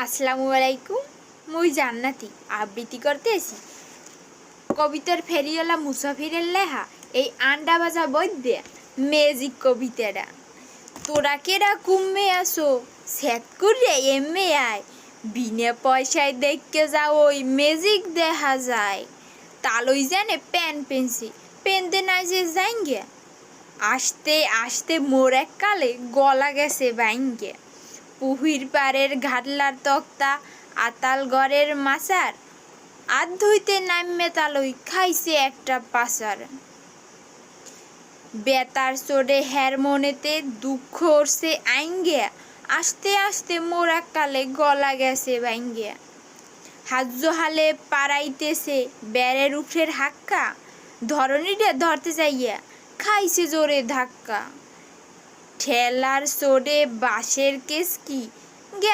আসসালামু আলাইকুম। মুই জান্নাতি আবৃত্তি করতে এসি কবিতার ফেরিওয়ালা মুসাফিরের লেহা এই আন্ডা বাজা বৈদ্যে ম্যাজিক কবিতাটা। তোরা কেরা কুম্মে আসো সেট করে এমে আয়, বিনে পয়সায় দেখতে যাও ওই ম্যাজিক দেখা যায়। তালই জানে পেন পেন্সি পেনতে নাই যে যাইঙ্গে, আসতে আসতে মোর এক কালে গলা গেছে বাইঙ্গে। পুহির পাড়ের ঘাটলার তক্তা আতাল গড়ের মাচার, আর ধুইতে নামে তালই খাইছে একটা পাচার। বেতার চড়ে হের মনেতে দুঃখ ওরছে আইঙ্গে, আসতে আসতে মোর এক কালে গলা গেছে বাইঙ্গে। হাজ্য হালে পাড়াইতেছে বেড়ের উঠের হাক্কা, ধরনীটা ধরতে যাইয়া খাইছে জোরে ধাক্কা। ঠেলার চড়ে বাঁশের কেসকি